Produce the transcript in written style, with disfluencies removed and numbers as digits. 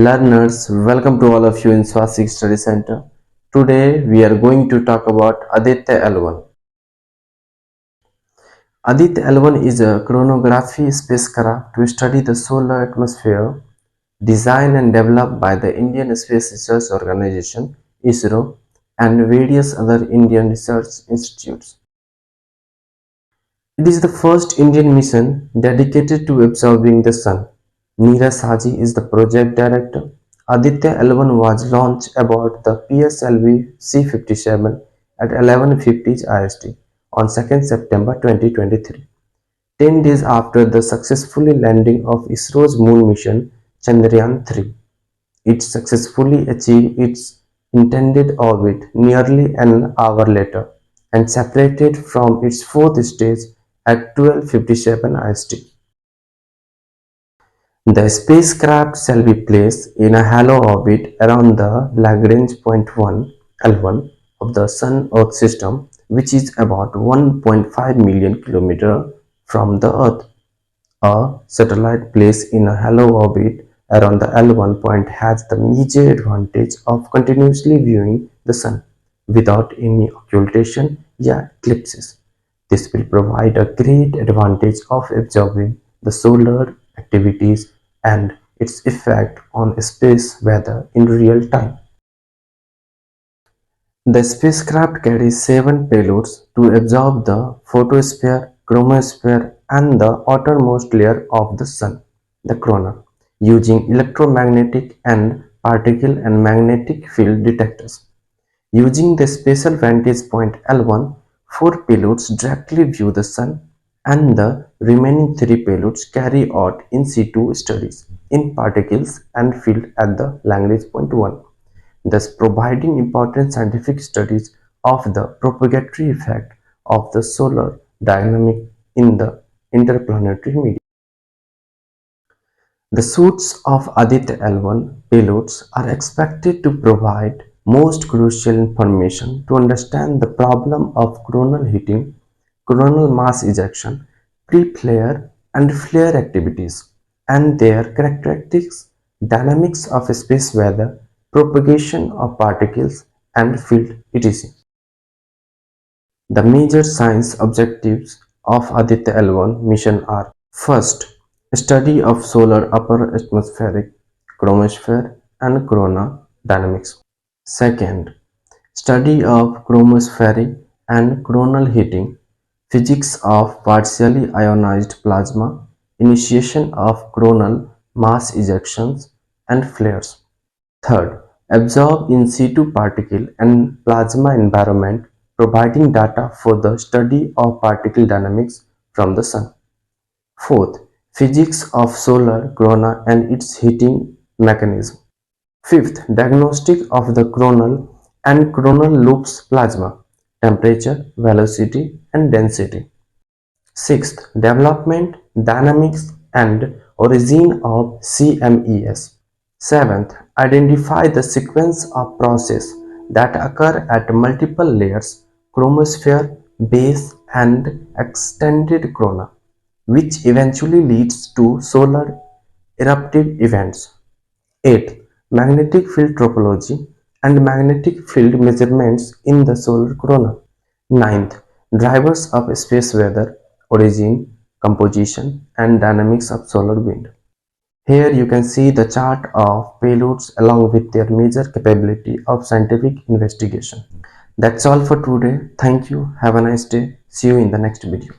Learners, welcome to all of you in Swastik Study Center. Today we are going to talk about ADITYA-L1. ADITYA-L1 is a coronagraphy spacecraft to study the solar atmosphere, designed and developed by the Indian Space Research Organization (ISRO) and various other Indian research institutes. It is the first Indian mission dedicated to observing the Sun. Nigar Shaji is the project director. ADITYA-L1 was launched aboard the PSLV C57 at 11:50 IST on 2nd September 2023, 10 days after the successful landing of ISRO's moon mission Chandrayaan-3. It successfully achieved its intended orbit nearly an hour later and separated from its fourth stage at 12:57 IST. The spacecraft shall be placed in a halo orbit around the Lagrange point L1 of the Sun-Earth system, which is about 1.5 million km from the Earth. A satellite placed in a halo orbit around the L1 point has the major advantage of continuously viewing the Sun without any occultation or eclipses. This will provide a great advantage of observing the solar activities and its effect on space weather in real time. The spacecraft carries 7 payloads to observe the photosphere, chromosphere, and the outermost layer of the Sun, the corona, using electromagnetic and particle and magnetic field detectors. Using the spatial vantage point L1, 4 payloads directly view the Sun, and the remaining 3 payloads carry out in situ studies in particles and field at the Lagrange point 1, thus providing important scientific studies of the propagatory effect of the solar dynamic in the interplanetary medium. The suits of ADITYA-L1 payloads are expected to provide most crucial information to understand the problem of coronal heating, coronal mass ejection, pre-flare and flare activities, and their characteristics, dynamics of space weather, propagation of particles and field, etc. The major science objectives of ADITYA-L1 mission are: first, study of solar upper atmospheric, chromosphere and corona dynamics. Second, study of chromospheric and coronal heating, physics of partially ionized plasma, initiation of coronal mass ejections and flares. Third, observe in situ particle and plasma environment, providing data for the study of particle dynamics from the Sun. Fourth, physics of solar corona and its heating mechanism. Fifth, diagnostic of the coronal and coronal loops plasma, temperature, velocity, and density. Sixth, development, dynamics, and origin of CMES. Seventh, identify the sequence of processes that occur at multiple layers, chromosphere, base, and extended corona, which eventually leads to solar eruptive events. 8. Magnetic field topology and magnetic field measurements in the solar corona. 9th. Drivers of space weather, origin, composition, and dynamics of solar wind. Here you can see the chart of payloads along with their major capability of scientific investigation. That's all for today. Thank you. Have a nice day. See you in the next video.